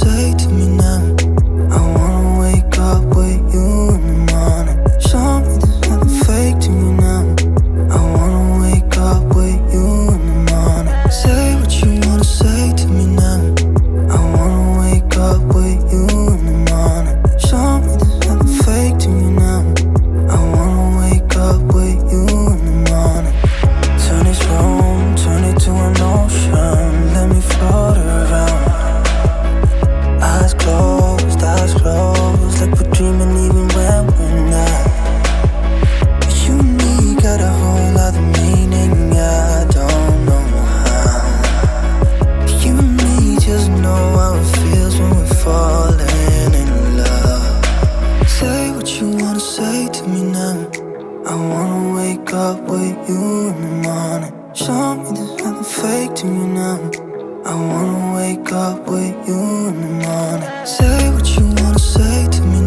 say to me now? I wanna wake up with you in the morning. Show me there's nothing fake to me now. I wanna wake up with you in the morning. Say what you wanna say to me now. I wanna wake up with you in the morning. Show me there's nothing fake to me now. I wanna wake up with you in the morning. Turn this room, turn it to an ocean. Let me float around. Eyes closed, like we're dreaming even when we're not. You and me got a whole other meaning, I don't know how. You and me just know how it feels when we're falling in love. Say what you wanna say to me now. I wanna wake up with you in the morning. Show me there's nothing fake to me now. I wanna wake up with you in the morning. Say what you wanna say to me